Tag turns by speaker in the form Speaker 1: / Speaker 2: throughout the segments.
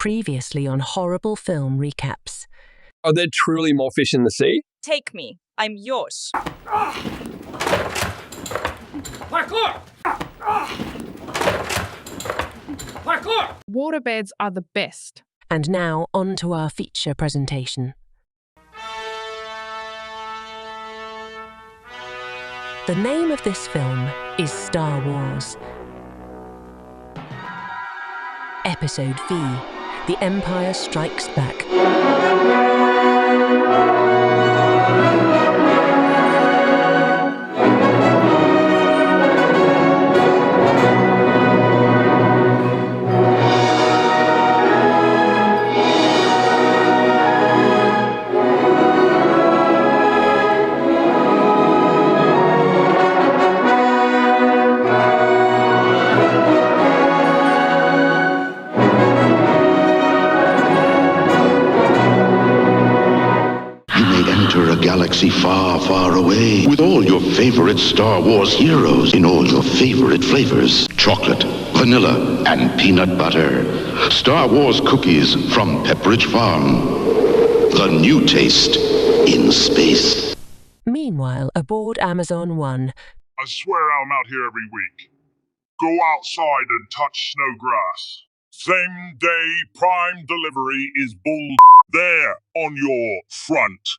Speaker 1: Previously on Horrible Film Recaps.
Speaker 2: Are there truly more fish in the sea?
Speaker 3: Take me. I'm yours.
Speaker 4: Parkour! Parkour!
Speaker 5: Waterbeds are the best.
Speaker 1: And now on to our feature presentation. The name of this film is Star Wars. Episode V, The Empire Strikes Back.
Speaker 6: Galaxy far, far away, with all your favorite Star Wars heroes in all your favorite flavors. Chocolate, vanilla, and peanut butter. Star Wars cookies from Pepperidge Farm. The new taste in space.
Speaker 1: Meanwhile, aboard Amazon 1.
Speaker 7: I swear I'm out here every week. Go outside and touch snow grass. Same day Prime delivery is bull there on your front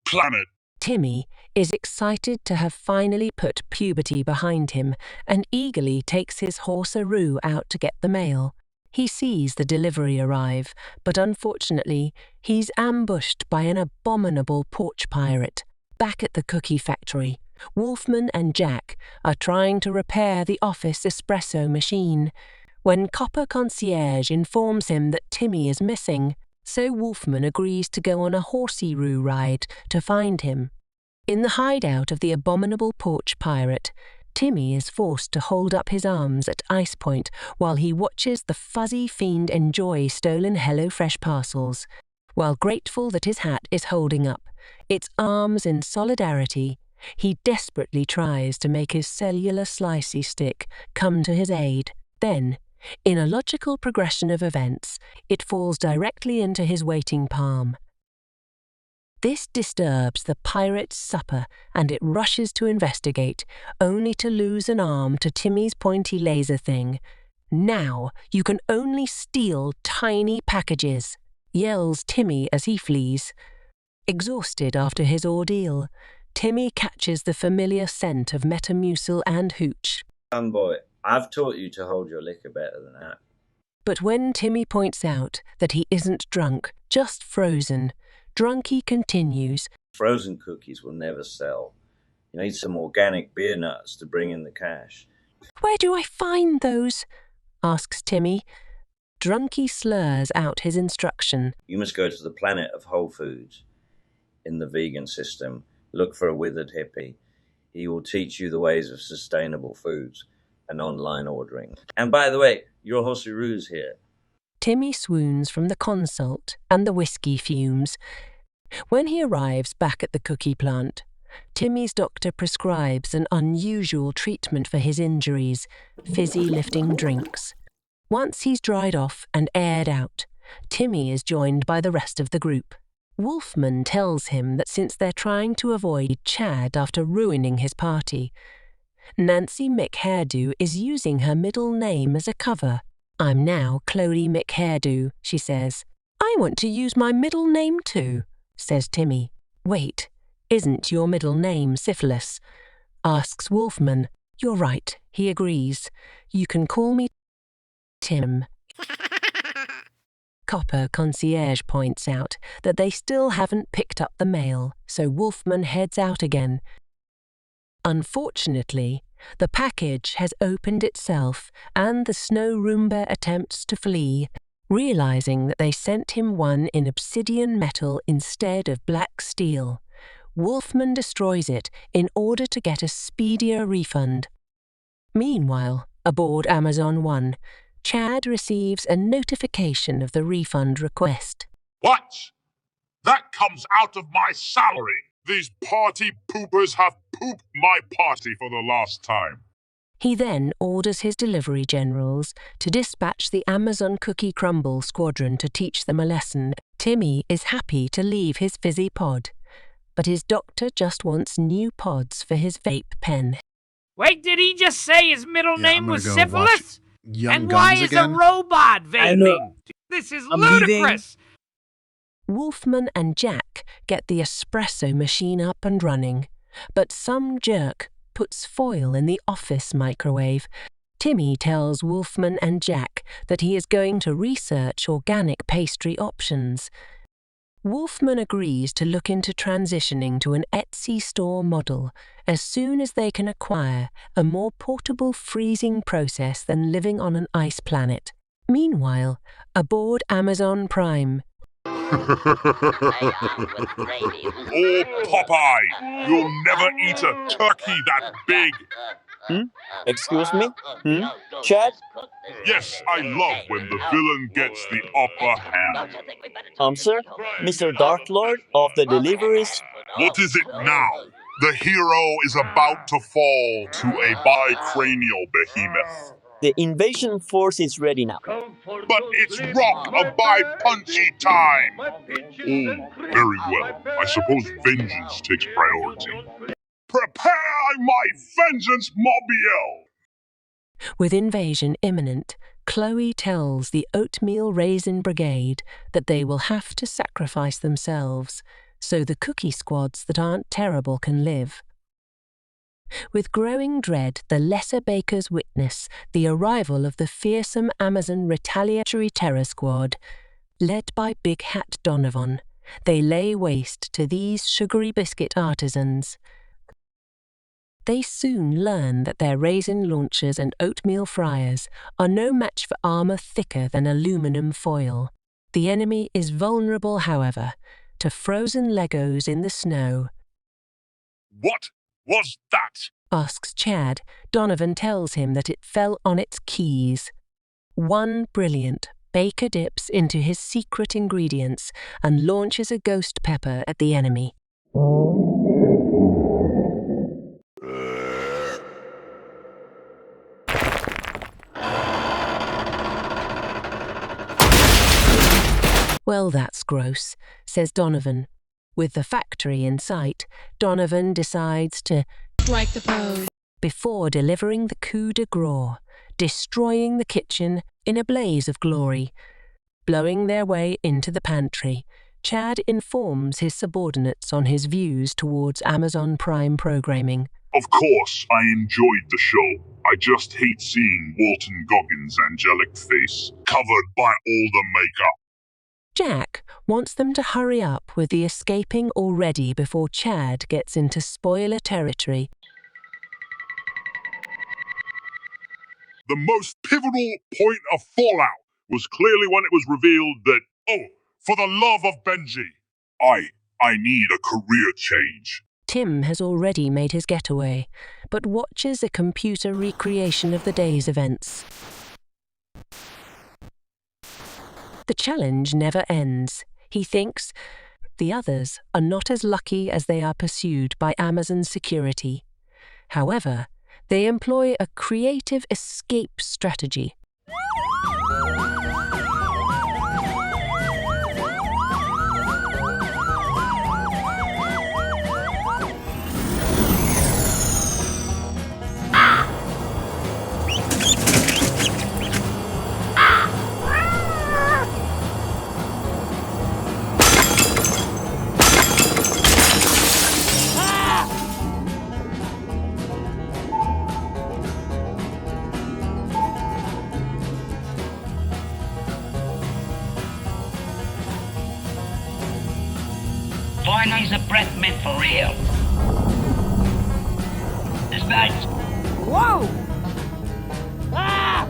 Speaker 7: planet.
Speaker 1: Timmy is excited to have finally put puberty behind him and eagerly takes his horse-a-roo out to get the mail. He sees the delivery arrive, but unfortunately, he's ambushed by an abominable porch pirate. Back at the cookie factory, Wolfman and Jack are trying to repair the office espresso machine when Copper Concierge informs him that Timmy is missing. So Wolfman agrees to go on a horsey-roo ride to find him. In the hideout of the abominable porch pirate, Timmy is forced to hold up his arms at ice point while he watches the fuzzy fiend enjoy stolen HelloFresh parcels. While grateful that his hat is holding up its arms in solidarity, he desperately tries to make his cellular slicey stick come to his aid. Then, in a logical progression of events, it falls directly into his waiting palm. This disturbs the pirate's supper and it rushes to investigate, only to lose an arm to Timmy's pointy laser thing. "Now you can only steal tiny packages," yells Timmy as he flees. Exhausted after his ordeal, Timmy catches the familiar scent of Metamucil and hooch.
Speaker 8: Boy, I've taught you to hold your liquor better than that.
Speaker 1: But when Timmy points out that he isn't drunk, just frozen, Drunky continues.
Speaker 8: Frozen cookies will never sell. You need some organic beer nuts to bring in the cash.
Speaker 1: "Where do I find those?" asks Timmy. Drunky slurs out his instruction.
Speaker 8: You must go to the planet of Whole Foods. In the vegan system, look for a withered hippie. He will teach you the ways of sustainable foods and online ordering. And by the way, your horsey-roo's here.
Speaker 1: Timmy swoons from the consult and the whiskey fumes. When he arrives back at the cookie plant, Timmy's doctor prescribes an unusual treatment for his injuries, fizzy-lifting drinks. Once he's dried off and aired out, Timmy is joined by the rest of the group. Wolfman tells him that since they're trying to avoid Chad after ruining his party, Nancy McHairdo is using her middle name as a cover. "I'm now Chloe McHairdo," she says. "I want to use my middle name too," says Timmy. "Wait, isn't your middle name Syphilis?" asks Wolfman. "You're right," he agrees. "You can call me Tim." Copper Concierge points out that they still haven't picked up the mail, so Wolfman heads out again. Unfortunately, the package has opened itself and the Snow Roomba attempts to flee, realizing that they sent him one in obsidian metal instead of black steel. Wolfman destroys it in order to get a speedier refund. Meanwhile, aboard Amazon 1, Chad receives a notification of the refund request.
Speaker 7: What? That comes out of my salary. These party poopers have pooped my party for the last time.
Speaker 1: He then orders his delivery generals to dispatch the Amazon Cookie Crumble Squadron to teach them a lesson. Timmy is happy to leave his fizzy pod, but his doctor just wants new pods for his vape pen.
Speaker 4: Wait, did he just say his middle name was
Speaker 9: go
Speaker 4: syphilis?
Speaker 9: Young
Speaker 4: And
Speaker 9: Guns
Speaker 4: why is
Speaker 9: again.
Speaker 4: a robot
Speaker 10: I know.
Speaker 4: vaping? This is
Speaker 10: I'm
Speaker 4: ludicrous.
Speaker 1: Wolfman and Jack get the espresso machine up and running, but some jerk puts foil in the office microwave. Timmy tells Wolfman and Jack that he is going to research organic pastry options. Wolfman agrees to look into transitioning to an Etsy store model as soon as they can acquire a more portable freezing process than living on an ice planet. Meanwhile, aboard Amazon Prime,
Speaker 7: Oh, Popeye, you'll never eat a turkey that big.
Speaker 10: Excuse me? Chad?
Speaker 7: Yes, I love when the villain gets the upper hand.
Speaker 10: Sir? Mr. Dark Lord of the Deliveries?
Speaker 7: What is it now? The hero is about to fall to a bicranial behemoth.
Speaker 10: The invasion force is ready now.
Speaker 7: But it's rock a punchy time. Very well. I suppose vengeance takes priority. Prepare my vengeance mobile!
Speaker 1: with invasion imminent, Chloe tells the Oatmeal Raisin Brigade that they will have to sacrifice themselves so the cookie squads that aren't terrible can live. With growing dread, the lesser bakers witness the arrival of the fearsome Amazon Retaliatory Terror Squad. Led by Big Hat Donovan, they lay waste to these sugary biscuit artisans. They soon learn that their raisin launchers and oatmeal fryers are no match for armor thicker than aluminum foil. The enemy is vulnerable, however, to frozen Legos in the snow.
Speaker 7: What was that?
Speaker 1: Asks Chad. Donovan tells him that it fell on its keys. One brilliant baker dips into his secret ingredients and launches a ghost pepper at the enemy. Well, that's gross, says Donovan. With the factory in sight, Donovan decides to
Speaker 11: strike the pose
Speaker 1: before delivering the coup de grace, destroying the kitchen in a blaze of glory. Blowing their way into the pantry, Chad informs his subordinates on his views towards Amazon Prime programming.
Speaker 7: Of course, I enjoyed the show. I just hate seeing Walton Goggins' angelic face covered by all the makeup.
Speaker 1: Jack wants them to hurry up with the escaping already before Chad gets into spoiler territory.
Speaker 7: The most pivotal point of fallout was clearly when it was revealed that, oh, for the love of Benji, I need a career change.
Speaker 1: Tim has already made his getaway, but watches a computer recreation of the day's events. The challenge never ends. He thinks the others are not as lucky as they are pursued by Amazon security. However, they employ a creative escape strategy.
Speaker 12: Finally's a breath mint for real. It's nice.
Speaker 4: Whoa! Ah!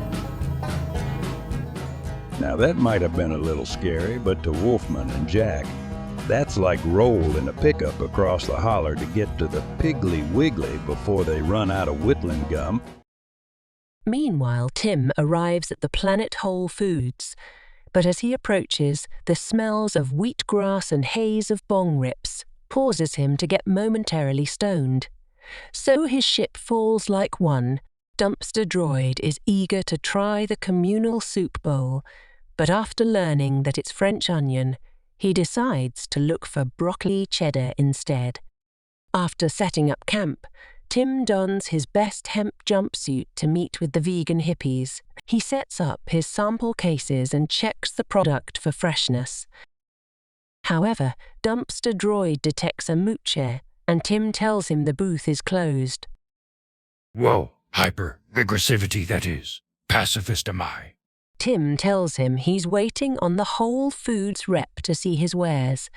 Speaker 13: Now that might have been a little scary, but to Wolfman and Jack, that's like rolling a pickup across the holler to get to the Piggly Wiggly before they run out of whittling gum.
Speaker 1: Meanwhile, Tim arrives at the Planet Whole Foods, but as he approaches, the smells of wheatgrass and haze of bong rips causes him to get momentarily stoned. So his ship falls like one Dumpster Droid is eager to try the communal soup bowl, but after learning that it's French onion, he decides to look for broccoli cheddar instead. After setting up camp, Tim dons his best hemp jumpsuit to meet with the vegan hippies. He sets up his sample cases and checks the product for freshness. However, Dumpster Droid detects a moocher, and Tim tells him the booth is closed.
Speaker 9: Whoa, hyper-aggressivity that is. Pacifist am I.
Speaker 1: Tim tells him he's waiting on the Whole Foods rep to see his wares.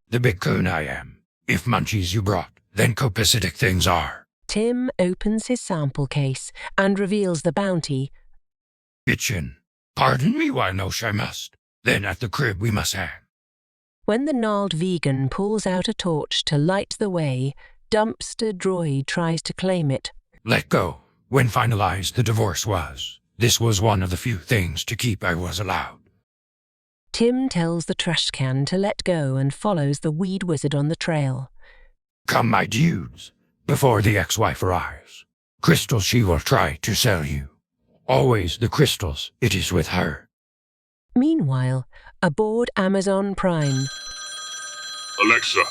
Speaker 9: The big coon I am. If munchies you brought, then copacetic things are.
Speaker 1: Tim opens his sample case and reveals the bounty.
Speaker 9: Kitchen. Pardon me, why no I must. Then at the crib we must hang.
Speaker 1: When the gnarled vegan pulls out a torch to light the way, Dumpster Droid tries to claim it.
Speaker 9: Let go. When finalized the divorce was. This was one of the few things to keep I was allowed.
Speaker 1: Tim tells the trash can to let go and follows the weed wizard on the trail.
Speaker 9: Come, my dudes, before the ex-wife arrives. Crystals she will try to sell you. Always the crystals, it is with her.
Speaker 1: Meanwhile, aboard Amazon Prime.
Speaker 7: Alexa,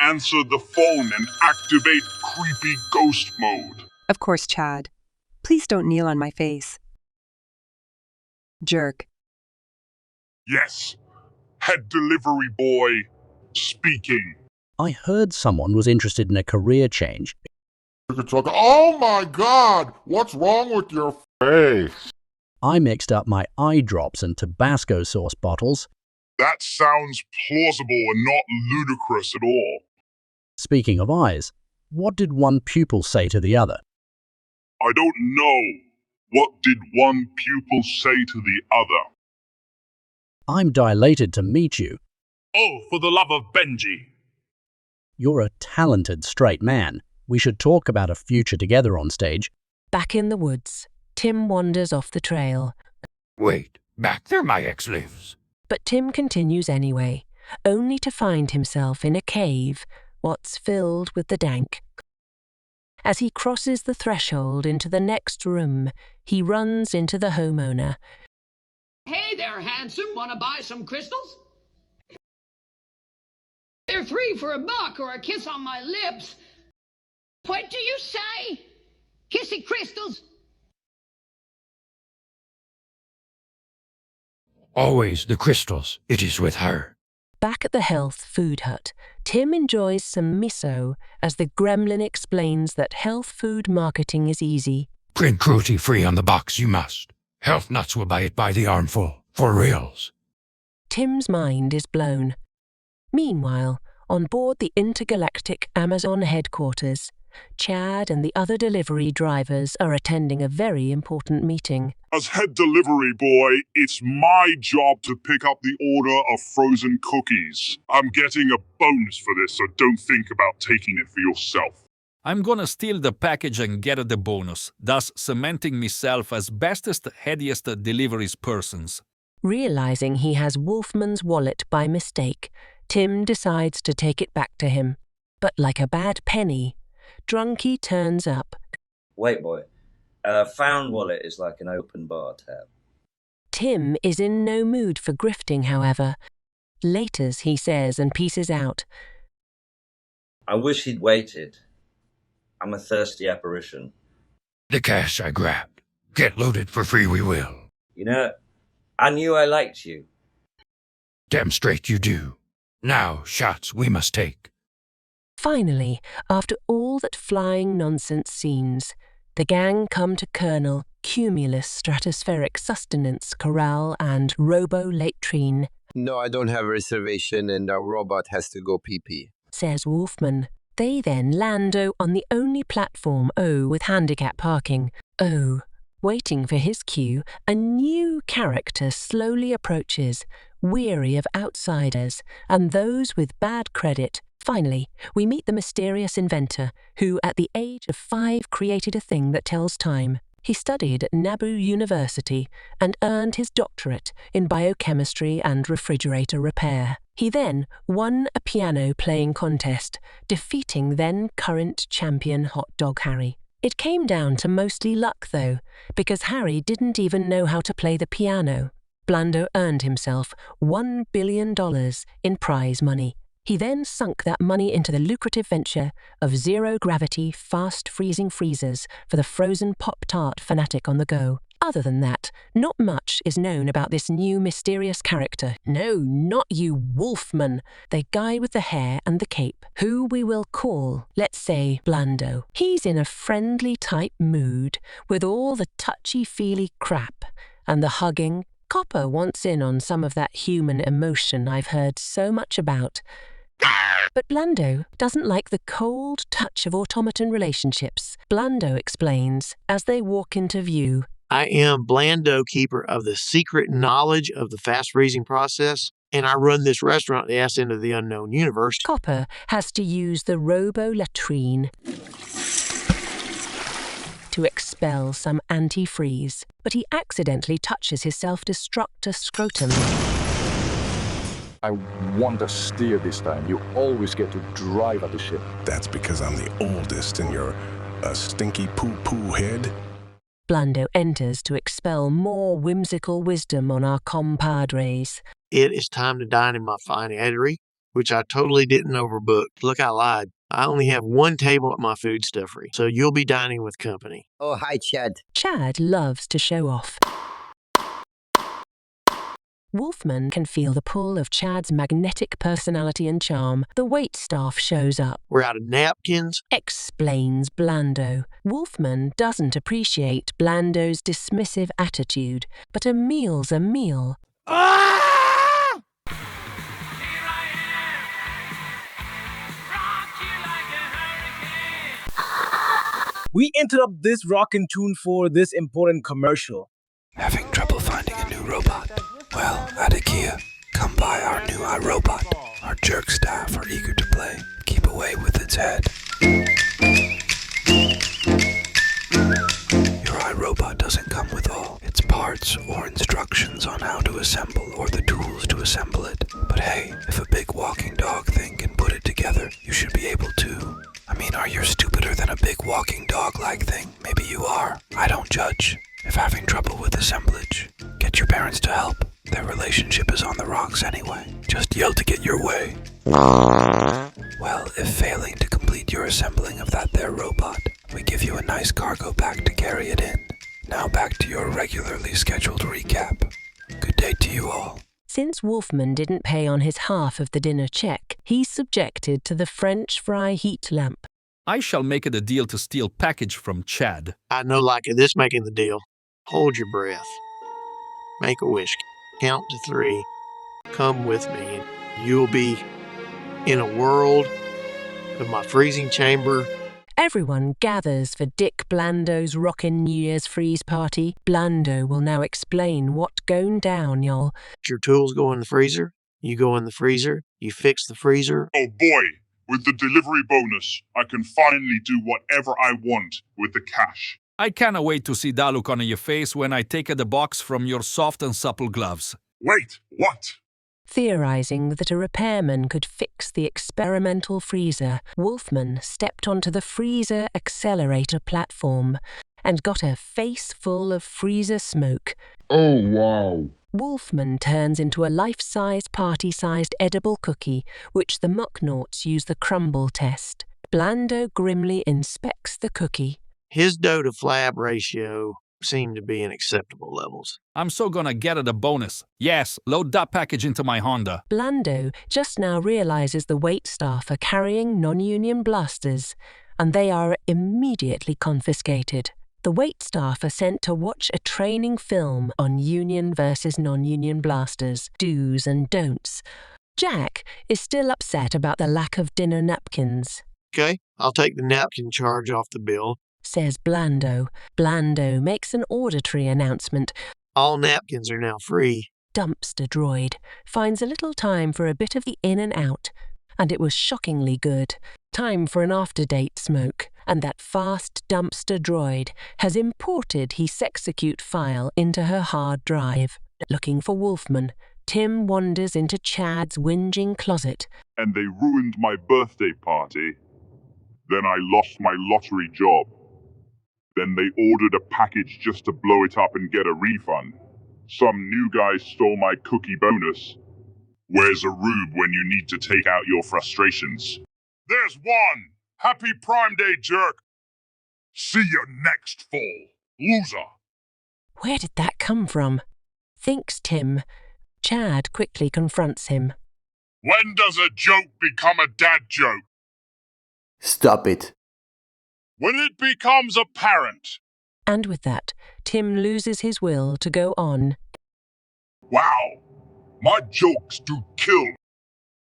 Speaker 7: answer the phone and activate creepy ghost mode.
Speaker 11: Of course, Chad. Please don't kneel on my face. Jerk.
Speaker 7: Yes, head delivery boy speaking.
Speaker 14: I heard someone was interested in a career change.
Speaker 15: It's like, oh my God, what's wrong with your face?
Speaker 14: I mixed up my eye drops and Tabasco sauce bottles.
Speaker 7: That sounds plausible and not ludicrous at all.
Speaker 14: Speaking of eyes, what did one pupil say to the other?
Speaker 7: I don't know. What did one pupil say to the other?
Speaker 14: I'm dilated to meet you.
Speaker 7: Oh, for the love of Benji.
Speaker 14: You're a talented straight man. We should talk about a future together on stage.
Speaker 1: Back in the woods, Tim wanders off the trail.
Speaker 9: Wait, back there my ex lives.
Speaker 1: But Tim continues anyway, only to find himself in a cave, what's filled with the dank. As he crosses the threshold into the next room, he runs into the homeowner.
Speaker 12: Hey there, handsome. Want to buy some crystals? They're $3 for $1 or a kiss on my lips. What do you say? Kissy crystals?
Speaker 9: Always the crystals, it is with her.
Speaker 1: Back at the health food hut, Tim enjoys some miso as the gremlin explains that health food marketing is easy.
Speaker 9: Print cruelty-free on the box you must. Health nuts will buy it by the armful, for reals.
Speaker 1: Tim's mind is blown. Meanwhile, on board the intergalactic Amazon headquarters, Chad and the other delivery drivers are attending a very important meeting.
Speaker 7: As head delivery boy, it's my job to pick up the order of frozen cookies. I'm getting a bonus for this, so don't think about taking it for yourself.
Speaker 16: I'm gonna steal the package and get the bonus, thus cementing myself as bestest, headiest deliveries persons.
Speaker 1: Realizing he has Wolfman's wallet by mistake, Tim decides to take it back to him. But like a bad penny, Drunky turns up.
Speaker 8: Wait, boy. Found wallet is like an open bar tab.
Speaker 1: Tim is in no mood for grifting, however. Laters, he says, and pieces out.
Speaker 8: I wish he'd waited. I'm a thirsty apparition.
Speaker 9: The cash I grabbed. Get loaded for free we will.
Speaker 8: You know, I knew I liked you.
Speaker 9: Damn straight you do. Now, shots we must take.
Speaker 1: Finally, after all that flying nonsense seems, the gang come to Colonel Cumulus Stratospheric Sustenance Corral and Robo-Latrine.
Speaker 17: No, I don't have a reservation and our robot has to go pee-pee,
Speaker 1: says Wolfman. They then lando on the only platform O with handicap parking. O. Waiting for his cue, a new character slowly approaches, weary of outsiders and those with bad credit. Finally, we meet the mysterious inventor, who at the age of 5 created a thing that tells time. He studied at Naboo University and earned his doctorate in biochemistry and refrigerator repair. He then won a piano-playing contest, defeating then-current champion Hot Dog Harry. It came down to mostly luck, though, because Harry didn't even know how to play the piano. Blando earned himself $1 billion in prize money. He then sunk that money into the lucrative venture of zero-gravity, fast-freezing freezers for the frozen Pop-Tart fanatic on the go. Other than that, not much is known about this new mysterious character. No, not you, Wolfman, the guy with the hair and the cape, who we will call, let's say, Blando. He's in a friendly type mood with all the touchy-feely crap and the hugging. Copper wants in on some of that human emotion I've heard so much about. But Blando doesn't like the cold touch of automaton relationships. Blando explains as they walk into view.
Speaker 18: I am Blando, keeper of the secret knowledge of the fast freezing process, and I run this restaurant at the ass end of the unknown universe.
Speaker 1: Copper has to use the robo-latrine to expel some antifreeze, but he accidentally touches his self-destructor scrotum.
Speaker 19: I want to steer this time. You always get to drive at the ship.
Speaker 20: That's because I'm the oldest and you're a stinky poo-poo head.
Speaker 1: Blando enters to expel more whimsical wisdom on our compadres.
Speaker 18: It is time to dine in my fine eatery, which I totally didn't overbook. Look, I lied. I only have one table at my food stuffery, so you'll be dining with company.
Speaker 17: Oh, hi, Chad.
Speaker 1: Chad loves to show off. Wolfman can feel the pull of Chad's magnetic personality and charm. The waitstaff shows up.
Speaker 18: We're out of napkins,
Speaker 1: explains Blando. Wolfman doesn't appreciate Blando's dismissive attitude, but a meal's a meal.
Speaker 4: Ah!
Speaker 21: We interrupt this rockin' tune for this important commercial.
Speaker 9: Having trouble finding a new robot? Well, at IKEA, come buy our new iRobot. Our jerk staff are eager to play. Keep away with its head. Your iRobot doesn't come with all its parts or instructions on how to assemble or the tools to assemble it. But hey, if a big walking dog thing can put it together, you should be able to. I mean, are you stupider than a big walking dog-like thing? Maybe you are. I don't judge. If having trouble with assemblage, get your parents to help. Their relationship is on the rocks anyway. Just yell to get your way. Well, if failing to complete your assembling of that there robot, we give you a nice cargo bag to carry it in. Now back to your regularly scheduled recap. Good day to you all.
Speaker 1: Since Wolfman didn't pay on his half of the dinner check, he's subjected to the French fry heat lamp.
Speaker 16: I shall make it a deal to steal package from Chad.
Speaker 18: I know like this making the deal. Hold your breath. Make a wish. Count to 3. Come with me, and you'll be in a world of my freezing chamber.
Speaker 1: Everyone gathers for Dick Blando's rockin' New Year's freeze party. Blando will now explain what goin' down, y'all.
Speaker 18: Your tools go in the freezer. You go in the freezer. You fix the freezer.
Speaker 7: Oh boy, with the delivery bonus, I can finally do whatever I want with the cash.
Speaker 16: I cannot wait to see that look on your face when I take the box from your soft and supple gloves.
Speaker 7: Wait, what?
Speaker 1: Theorizing that a repairman could fix the experimental freezer, Wolfman stepped onto the freezer accelerator platform and got a face full of freezer smoke.
Speaker 15: Oh, wow.
Speaker 1: Wolfman turns into a life-size, party-sized edible cookie, which the Mucknauts use the crumble test. Blando grimly inspects the cookie.
Speaker 18: His dough to flab ratio seemed to be in acceptable levels.
Speaker 16: I'm so gonna get it a bonus. Yes, load that package into my Honda.
Speaker 1: Blando just now realizes the waitstaff are carrying non-union blasters, and they are immediately confiscated. The waitstaff are sent to watch a training film on union versus non-union blasters, do's and don'ts. Jack is still upset about the lack of dinner napkins.
Speaker 18: Okay, I'll take the napkin charge off the bill,
Speaker 1: says Blando. Blando makes an auditory announcement.
Speaker 18: All napkins are now free.
Speaker 1: Dumpster droid finds a little time for a bit of the in and out, and it was shockingly good. Time for an after-date smoke, and that fast dumpster droid has imported his Sexecute file into her hard drive. Looking for Wolfman, Tim wanders into Chad's whinging closet.
Speaker 7: And they ruined my birthday party. Then I lost my lottery job. Then they ordered a package just to blow it up and get a refund. Some new guy stole my cookie bonus. Where's a rube when you need to take out your frustrations? There's one! Happy Prime Day, jerk! See you next fall, loser!
Speaker 1: Where did that come from? Thinks Tim. Chad quickly confronts him.
Speaker 7: When does a joke become a dad joke?
Speaker 17: Stop it.
Speaker 7: When it becomes apparent.
Speaker 1: And with that, Tim loses his will to go on.
Speaker 7: Wow, my jokes do kill.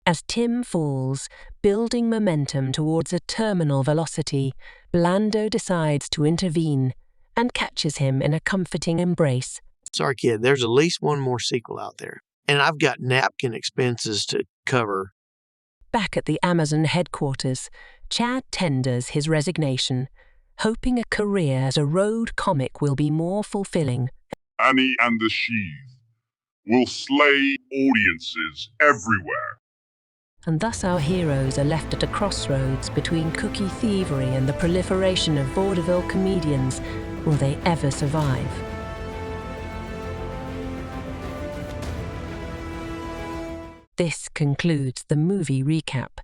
Speaker 1: As Tim falls, building momentum towards a terminal velocity, Blando decides to intervene and catches him in a comforting embrace.
Speaker 18: Sorry, kid, there's at least one more sequel out there. And I've got napkin expenses to cover.
Speaker 1: Back at the Amazon headquarters, Chad tenders his resignation, hoping a career as a road comic will be more fulfilling.
Speaker 7: Annie and the Sheath will slay audiences everywhere.
Speaker 1: And thus our heroes are left at a crossroads between cookie thievery and the proliferation of vaudeville comedians. Will they ever survive? This concludes the movie recap.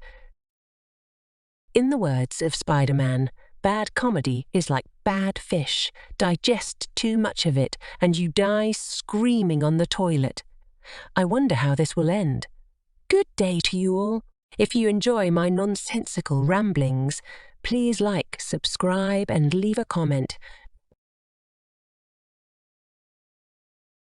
Speaker 1: In the words of Spider-Man, bad comedy is like bad fish. Digest too much of it, and you die screaming on the toilet. I wonder how this will end. Good day to you all. If you enjoy my nonsensical ramblings, please like, subscribe, and leave a comment.